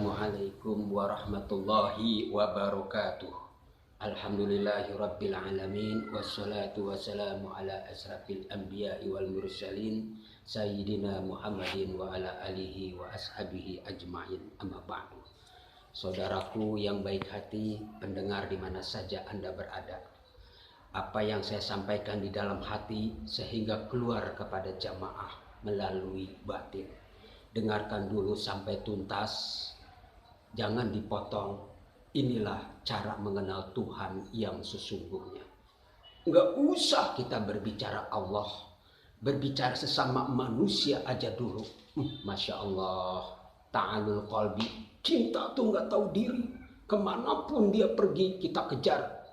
Assalamualaikum warahmatullahi wabarakatuh. Alhamdulillahirabbil alamin wassalatu wassalamu ala asrafil anbiya'i wal mursalin sayyidina Muhammadin wa ala alihi wa ashabihi ajmain. Amma ba'du. Saudaraku yang baik hati, pendengar di mana saja Anda berada. Apa yang saya sampaikan di dalam hati sehingga keluar kepada jamaah melalui batin. Dengarkan dulu sampai tuntas, jangan dipotong. Inilah cara mengenal Tuhan yang sesungguhnya. Enggak usah kita berbicara Allah, berbicara sesama manusia aja dulu. Masya Allah, ta'alul qalbi. Cinta tuh enggak tahu diri. Kemanapun dia pergi kita kejar.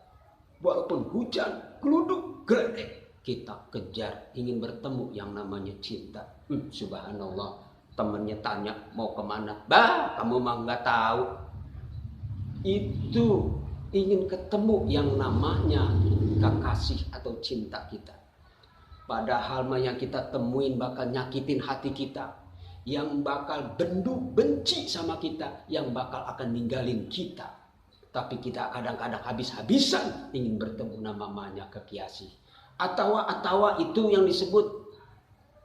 Walaupun hujan, geluduk, geledek, kita kejar. Ingin bertemu yang namanya cinta. Subhanallah. Temennya tanya mau kemana, bah kamu mah nggak tahu. Itu ingin ketemu yang namanya kekasih atau cinta kita. Padahal mah yang kita temuin bakal nyakitin hati kita, yang bakal benci sama kita, yang bakal akan ninggalin kita. Tapi kita kadang-kadang habis-habisan ingin bertemu namanya kekasih. Atau itu yang disebut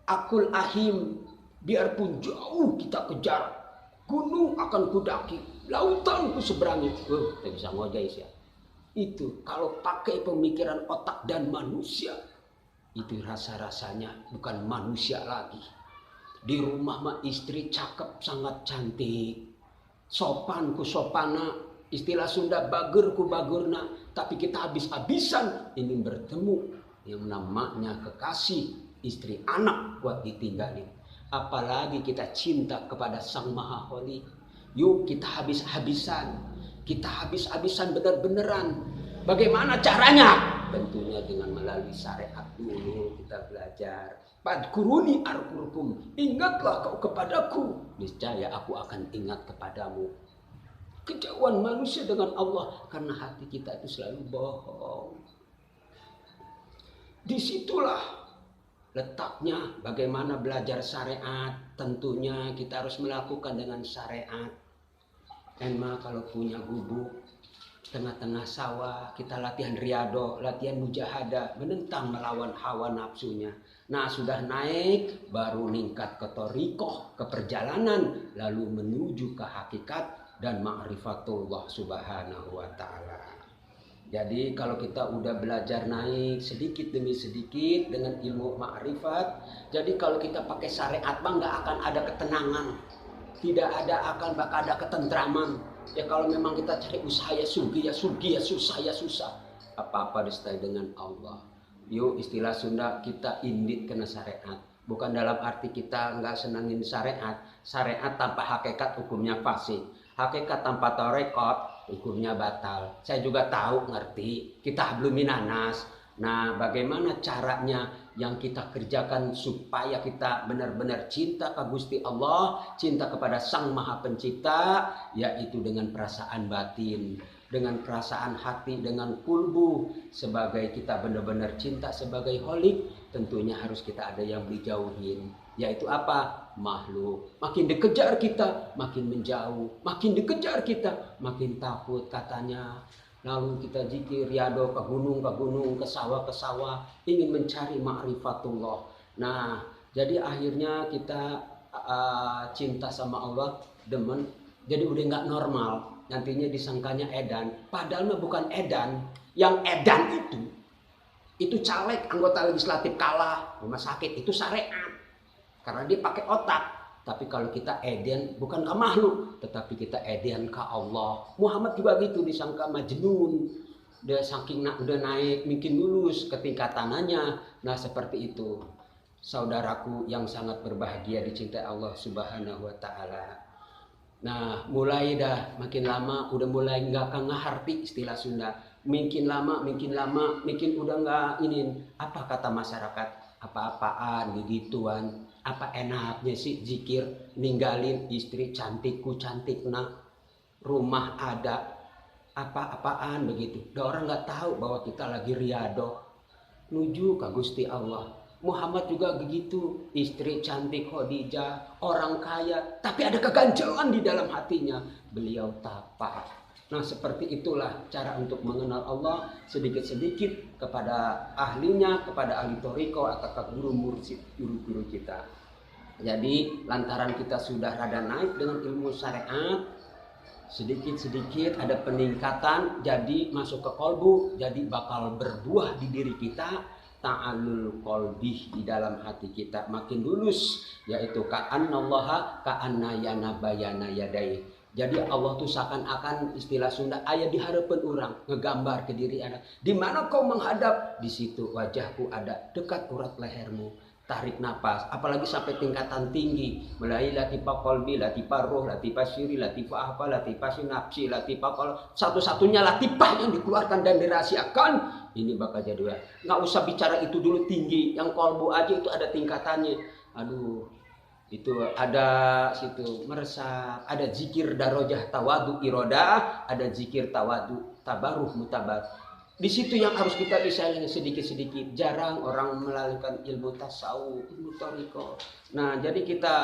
akul ahim. Biarpun jauh kita kejar, gunung akan kudaki, lautan ku seberangi. Kita bisa ngojai sih. Itu kalau pakai pemikiran otak dan manusia, itu rasa-rasanya bukan manusia lagi. Di rumah mah istri cakep, sangat cantik, sopan ku sopana, istilah Sunda bager ku bagurna. Tapi kita habis-habisan ingin bertemu yang namanya kekasih, istri, anak buat ditinggalin. Apalagi kita cinta kepada Sang Maha Holi. Yuk kita habis-habisan. Kita habis-habisan benar-benaran. Bagaimana caranya? Tentunya dengan melalui syariat dulu kita belajar. Fadkuruni arkurkum. Ingatlah kau kepadaku. Niscaya aku akan ingat kepadamu. Kejauhan manusia dengan Allah. Karena hati kita itu selalu bohong. Disitulah letaknya bagaimana belajar syariat. Tentunya kita harus melakukan dengan syariat. Emang kalau punya gubuk tengah-tengah sawah, kita latihan riyadhah, latihan mujahadah, menentang melawan hawa nafsunya. Nah sudah naik, baru meningkat ke thariqah, ke perjalanan, lalu menuju ke hakikat dan ma'rifatullah subhanahu wa ta'ala. Jadi kalau kita udah belajar naik sedikit demi sedikit dengan ilmu ma'rifat, jadi kalau kita pakai syariat mah nggak akan ada ketenangan, tidak akan bakal ada ketentraman. Ya kalau memang kita cari usaha ya sugi ya susah ya susah. Apa-apa disertai dengan Allah. Yuk istilah Sunda kita indit kena syariat. Bukan dalam arti kita nggak senangin syariat. Syariat tanpa hakikat hukumnya fasik. Hakikat tanpa thariqah hukumnya batal. Saya juga tahu, ngerti. Kita hablum minanas. Nah, bagaimana caranya yang kita kerjakan supaya kita benar-benar cinta ke Gusti Allah, cinta kepada Sang Maha Pencipta, yaitu dengan perasaan batin, dengan perasaan hati, dengan kulbu. Sebagai kita benar-benar cinta sebagai holik, tentunya harus kita ada yang dijauhin. Yaitu apa? Makhluk. Makin dikejar kita, makin menjauh. Makin dikejar kita, makin takut katanya. Lalu kita zikir riyadhah ke gunung, ke sawah, ingin mencari ma'rifatullah. Nah, jadi akhirnya kita cinta sama Allah, demen. Jadi udah nggak normal. Nantinya disangkanya edan. Padahal mah bukan edan. Yang edan itu caleg, anggota legislatif kalah, rumah sakit, itu syariat. Karena dia pakai otak. Tapi kalau kita edan bukan ke makhluk, tetapi kita edan ke Allah. Muhammad juga gitu, disangka majnun. Dia saking udah naik, mungkin lulus ketingkatanannya. Nah seperti itu. Saudaraku yang sangat berbahagia dicintai Allah subhanahu wa ta'ala. Nah mulai dah makin lama udah mulai nggak ngerti istilah Sunda. Makin lama, makin udah nggak ini. Apa kata masyarakat? Apa-apaan begituan. Apa enaknya sih zikir ninggalin istri cantikku cantik nah rumah ada apa-apaan begitu. Dan orang nggak tahu bahwa kita lagi riyadhah menuju ke Gusti Allah. Muhammad juga begitu, istri cantik Khadijah, orang kaya, tapi ada keganjelan di dalam hatinya. Beliau tapa. Nah, seperti itulah cara untuk mengenal Allah, sedikit-sedikit kepada ahlinya, kepada ahli thariqah atau ke guru mursyid, guru-guru kita. Jadi lantaran kita sudah rada naik dengan ilmu syariat, sedikit-sedikit ada peningkatan, jadi masuk ke kolbu, jadi bakal berbuah di diri kita, ta'alul qalbi, di dalam hati kita makin lulus, yaitu ka'annallaha ka'anna yanabayana yadai. Jadi Allah tuh seakan-akan, istilah Sunda, aya di harapan orang, ngegambar ke diri anak. Di mana kau menghadap? Di situ wajahku ada, dekat urat lehermu. Tarik napas, apalagi sampai tingkatan tinggi, mulai latifah qalbi, latifah ruh, latifah syiri, latifah apa, latifah sinapsi, latifah kalau satu-satunya latifah yang dikeluarkan dan dirahasiakan, ini bakal jadi. Nggak usah bicara itu dulu tinggi, yang kolbu aja itu ada tingkatannya. Aduh, itu ada situ meresap, ada zikir darajah tawadu irodah, ada zikir tawadu tabaruh mutabar. Di situ yang harus kita bisa sedikit-sedikit. Jarang orang melakukan ilmu tasawuf, ilmu thariqah. Nah, jadi kita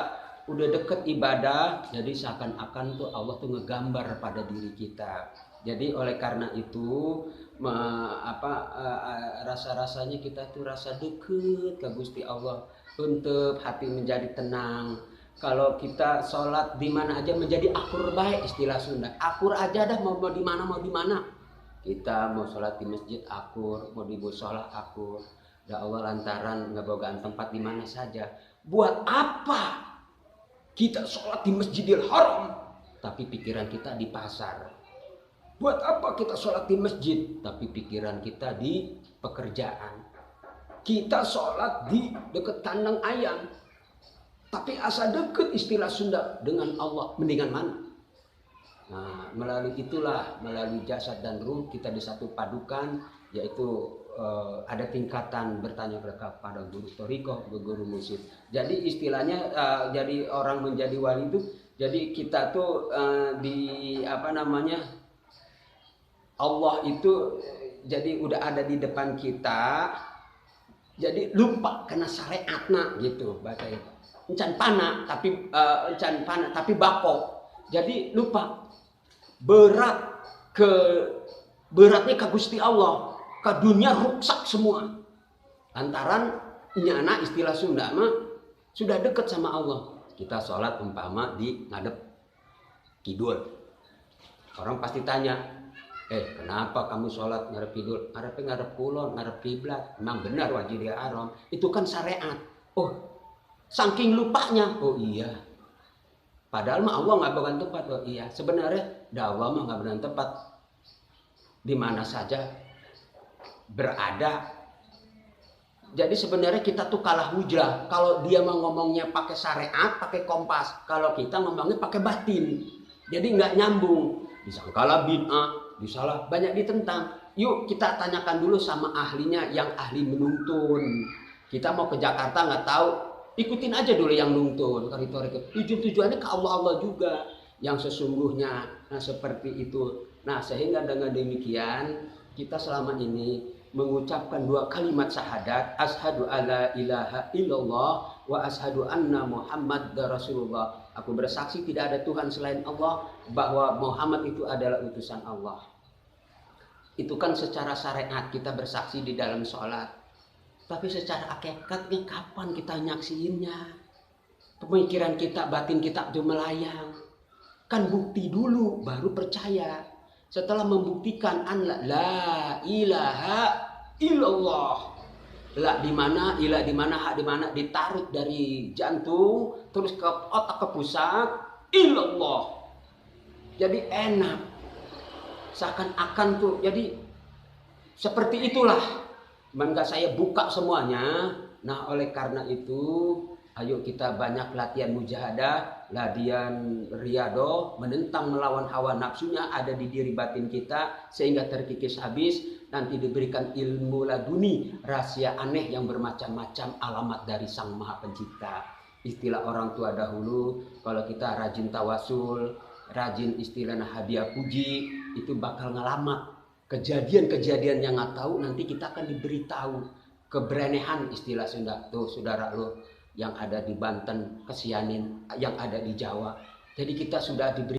udah deket ibadah, jadi seakan-akan tuh Allah tuh ngegambar pada diri kita. Jadi oleh karena itu rasa-rasanya kita tuh rasa deket ke Gusti Allah, untuk hati menjadi tenang. Kalau kita sholat di mana aja menjadi akur baik, istilah Sunda. Akur aja dah, mau di mana mau di mana. Kita mau sholat di masjid akur, mau di musola akur. Ya Allah, lantaran ngebogaan tempat di mana saja. Buat apa kita sholat di Masjidil Haram, tapi pikiran kita di pasar? Buat apa kita sholat di masjid, tapi pikiran kita di pekerjaan? Kita sholat di dekat kandang ayam, tapi asa deket, istilah Sunda, dengan Allah. Mendingan mana? Nah, melalui itulah, melalui jasad dan ruh kita disatu padukan, yaitu ada tingkatan bertanya kepada guru thariqah, guru mursyid. Jadi istilahnya jadi orang menjadi wali itu, jadi kita tuh Allah itu jadi udah ada di depan kita, jadi lupa kena syariatna gitu bahasa itu. Encan pana tapi bako. Jadi lupa. Beratnya ke Gusti Allah, ke dunia rusak semua. Lantaran nyana, istilah Sunda mah sudah dekat sama Allah. Kita sholat umpama di ngadep kidul, orang pasti tanya, kenapa kamu sholat ngadep kidul? Ngadep kulon, ngadep kiblat. Memang benar Masjidil Haram, itu kan syariat. Oh, saking lupanya. Oh iya, padahal mah Allah nggak berikan tempat. Oh iya, sebenarnya Allah mah nggak berikan tempat, di mana saja berada. Jadi sebenarnya kita tuh kalah hujah. Kalau dia mau ngomongnya pakai syariat, pakai kompas. Kalau kita ngomongnya pakai batin, jadi nggak nyambung. Disangkala bid'ah, disalah, banyak ditentang. Yuk kita tanyakan dulu sama ahlinya, yang ahli menuntun. Kita mau ke Jakarta nggak tahu, ikutin aja dulu yang nuntun. Tujuannya ke Allah juga yang sesungguhnya. Nah, seperti itu. Nah, sehingga dengan demikian kita selama ini mengucapkan dua kalimat syahadat, asyhadu alla ilaha illallah wa asyhadu anna Muhammad Rasulullah. Aku bersaksi tidak ada Tuhan selain Allah, bahwa Muhammad itu adalah utusan Allah. Itu kan secara syariat kita bersaksi di dalam sholat. Tapi secara hakikatnya kapan kita nyaksiinnya? Pemikiran kita, batin kita itu melayang. Kan bukti dulu baru percaya. Setelah membuktikan an la ilaha illallah. La di mana, ilah di mana, hak di mana, ditarik dari jantung terus ke otak, ke pusat, illallah. Jadi enak. Seakan-akan tuh, jadi seperti itulah. Cuman gak saya buka semuanya. Nah, oleh karena itu, ayo kita banyak latihan mujahadah, latihan riyadhah, menentang melawan hawa nafsunya ada di diri batin kita sehingga terkikis habis. Nanti diberikan ilmu laduni, rahasia aneh yang bermacam-macam, alamat dari Sang Maha Pencipta. Istilah orang tua dahulu, kalau kita rajin tawasul, rajin istilah hadiah puji, itu bakal ngalamat kejadian-kejadian yang nggak tahu, nanti kita akan diberitahu. keberenehan istilah Sunda tuh saudara lo yang ada di Banten, kesianin yang ada di Jawa. Jadi kita sudah diberi